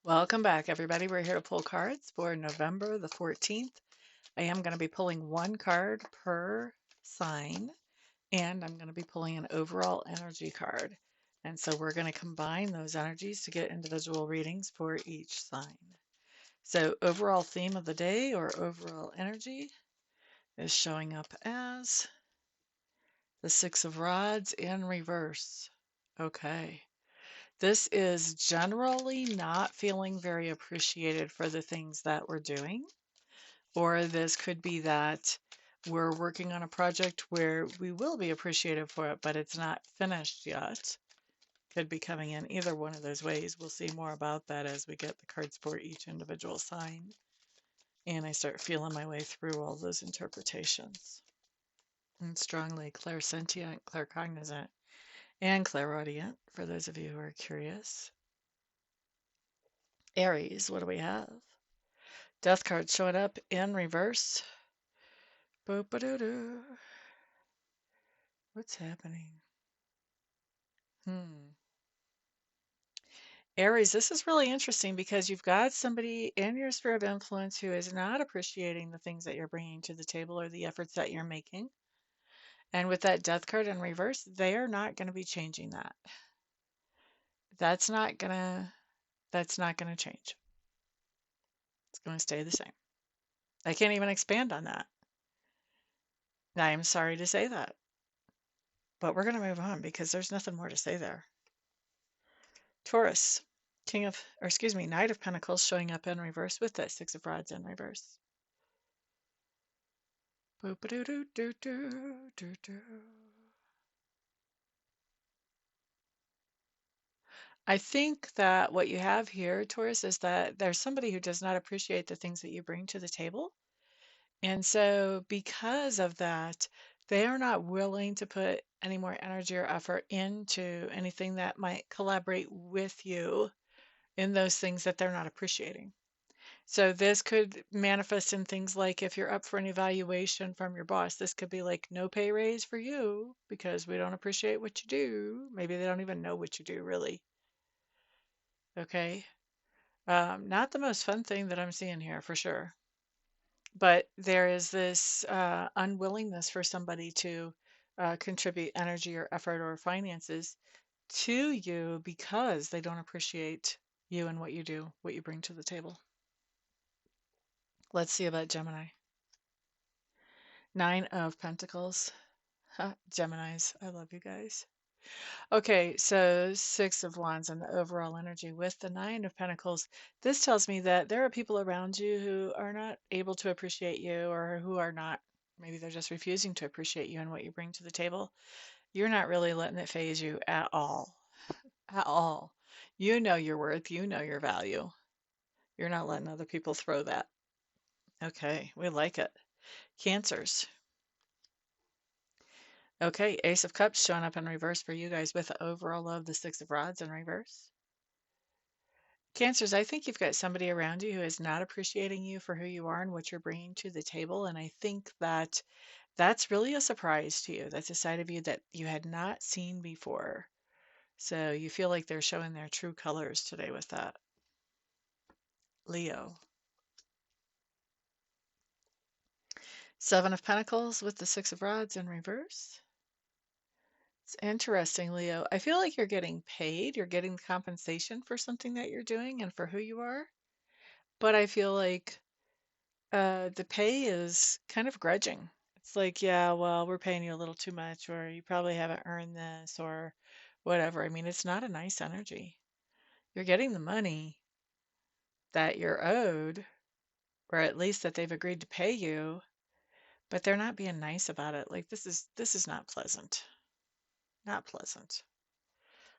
Welcome back, everybody. We're here to pull cards for November the 14th. I am going to be pulling one card per sign, and I'm going to be pulling an overall energy card. And so we're going to combine those energies to get individual readings for each sign. So, overall theme of the day or overall energy is showing up as the Six of Rods in reverse. Okay. This is generally not feeling very appreciated for the things that we're doing, or this could be that we're working on a project where we will be appreciated for it, but it's not finished yet. Could be coming in either one of those ways. We'll see more about that as we get the cards for each individual sign and I start feeling my way through all those interpretations. And strongly clairsentient, claircognizant, and clairaudient for those of you who are curious. Aries, what do we have? Death card showing up in reverse. Boop-a-doo-doo. What's happening? Aries, this is really interesting because you've got somebody in your sphere of influence who is not appreciating the things that you're bringing to the table or the efforts that you're making. And with that death card in reverse, they are not going to be changing that. That's not going to change. It's going to stay the same. I can't even expand on that. I am sorry to say that. But we're going to move on because there's nothing more to say there. Taurus, Knight of Pentacles showing up in reverse with that Six of Rods in reverse. I think that what you have here, Taurus, is that there's somebody who does not appreciate the things that you bring to the table. And so because of that, they are not willing to put any more energy or effort into anything that might collaborate with you in those things that they're not appreciating. So this could manifest in things like if you're up for an evaluation from your boss, this could be like no pay raise for you because we don't appreciate what you do. Maybe they don't even know what you do really. Okay. Not the most fun thing that I'm seeing here for sure. But there is this unwillingness for somebody to contribute energy or effort or finances to you because they don't appreciate you and what you do, what you bring to the table. Let's see about Gemini. Nine of Pentacles. Geminis, I love you guys. Okay, so Six of Wands and the overall energy with the Nine of Pentacles. This tells me that there are people around you who are not able to appreciate you or who are not, maybe they're just refusing to appreciate you and what you bring to the table. You're not really letting it phase you at all. At all. You know your worth, you know your value. You're not letting other people throw that. Okay, we like it. Cancers. Okay, Ace of Cups showing up in reverse for you guys with the overall of the Six of Rods in reverse. Cancers, I think you've got somebody around you who is not appreciating you for who you are and what you're bringing to the table. And I think that that's really a surprise to you. That's a side of you that you had not seen before. So you feel like they're showing their true colors today with that. Leo. Seven of Pentacles with the Six of Rods in reverse. It's interesting, Leo. I feel like you're getting paid. You're getting compensation for something that you're doing and for who you are. But I feel like the pay is kind of grudging. It's like, yeah, well, we're paying you a little too much, or you probably haven't earned this, or whatever. I mean, it's not a nice energy. You're getting the money that you're owed, or at least that they've agreed to pay you, but they're not being nice about it. Like this is not pleasant. Not pleasant.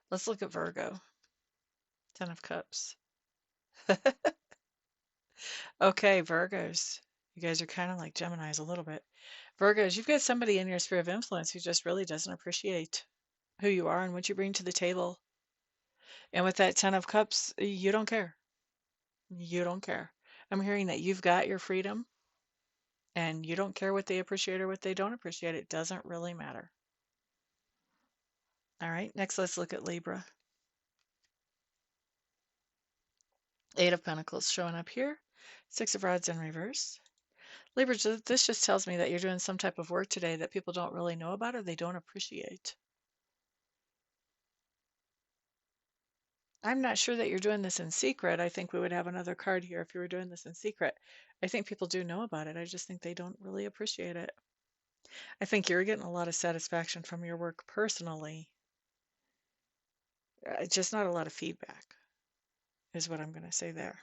Let's look at Virgo. Ten of Cups. Okay, Virgos. You guys are kind of like Geminis a little bit. Virgos, you've got somebody in your sphere of influence who just really doesn't appreciate who you are and what you bring to the table. And with that Ten of Cups, you don't care. You don't care. I'm hearing that you've got your freedom and you don't care what they appreciate or what they don't appreciate. It doesn't really matter. All right, next let's look at Libra. Eight of Pentacles showing up here. Six of Rods in reverse. Libra, this just tells me that you're doing some type of work today that people don't really know about or they don't appreciate. I'm not sure that you're doing this in secret. I think we would have another card here if you were doing this in secret. I think people do know about it. I just think they don't really appreciate it. I think you're getting a lot of satisfaction from your work personally. Just not a lot of feedback is what I'm going to say there.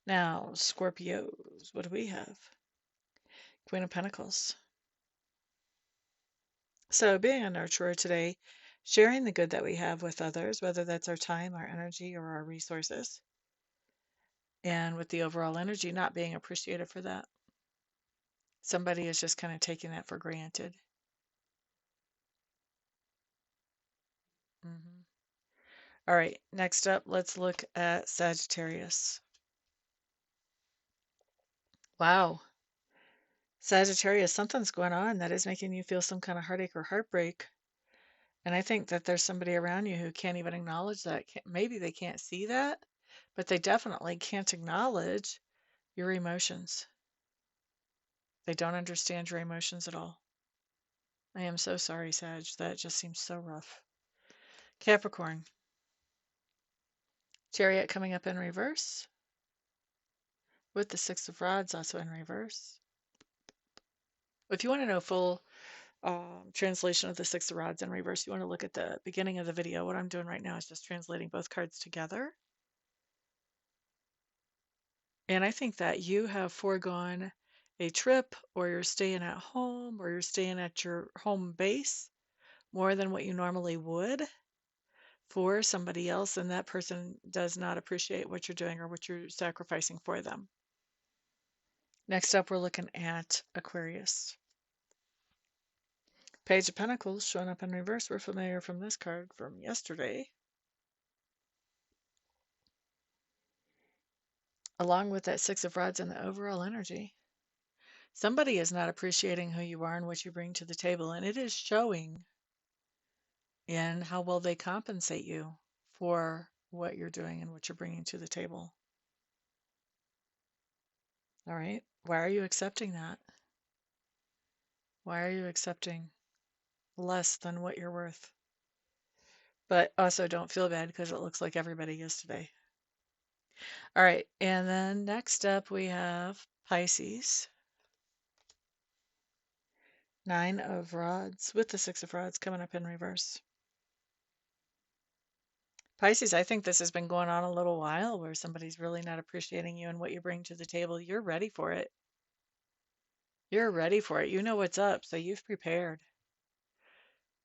Now, Scorpios, what do we have? Queen of Pentacles. So being a nurturer today, sharing the good that we have with others, whether that's our time, our energy, or our resources, and with the overall energy not being appreciated for that. Somebody is just kind of taking that for granted. hmm All right, next up, let's look at Sagittarius. Wow. Sagittarius, something's going on that is making you feel some kind of heartache or heartbreak. And I think that there's somebody around you who can't even acknowledge that. Maybe they can't see that, but they definitely can't acknowledge your emotions. They don't understand your emotions at all. I am so sorry, Sag. That just seems so rough. Capricorn. Chariot coming up in reverse with the Six of Rods also in reverse. If you want to know full translation of the Six of Rods in reverse, you want to look at the beginning of the video. What I'm doing right now is just translating both cards together. And I think that you have foregone a trip, or you're staying at home, or you're staying at your home base more than what you normally would for somebody else, and that person does not appreciate what you're doing or what you're sacrificing for them. Next up, we're looking at Aquarius. Page of Pentacles showing up in reverse. We're familiar from this card from yesterday. Along with that Six of Rods and the overall energy. Somebody is not appreciating who you are and what you bring to the table, and it is showing in how well they compensate you for what you're doing and what you're bringing to the table. All right. Why are you accepting that? Why are you accepting less than what you're worth? But also don't feel bad because it looks like everybody is today. All right. And then next up we have Pisces. Nine of Rods with the Six of Rods coming up in reverse. Pisces, I think this has been going on a little while where somebody's really not appreciating you and what you bring to the table. You're ready for it. You're ready for it. You know what's up, so you've prepared.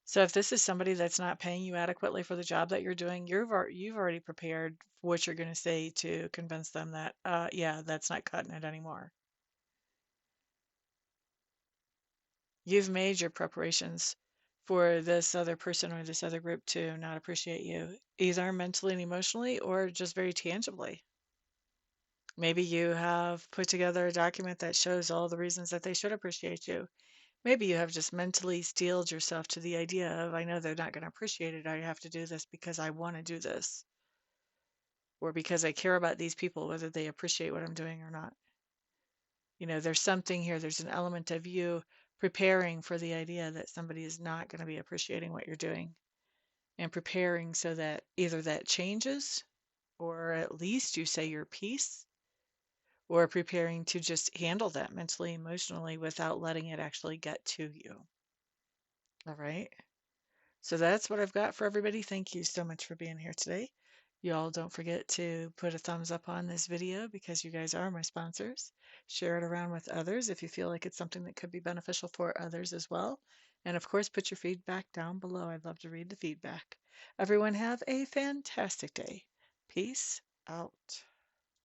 So if this is somebody that's not paying you adequately for the job that you're doing, you've already prepared what you're going to say to convince them that, yeah, that's not cutting it anymore. You've made your preparations for this other person or this other group to not appreciate you, either mentally and emotionally or just very tangibly. Maybe you have put together a document that shows all the reasons that they should appreciate you. Maybe you have just mentally steeled yourself to the idea of, I know they're not going to appreciate it. I have to do this because I want to do this, or because I care about these people, whether they appreciate what I'm doing or not. You know, there's something here, there's an element of you preparing for the idea that somebody is not going to be appreciating what you're doing, and preparing so that either that changes, or at least you say your piece, or preparing to just handle that mentally, emotionally without letting it actually get to you. All right. So that's what I've got for everybody. Thank you so much for being here today. Y'all don't forget to put a thumbs up on this video because you guys are my sponsors. Share it around with others if you feel like it's something that could be beneficial for others as well. And of course, put your feedback down below. I'd love to read the feedback. Everyone have a fantastic day. Peace out.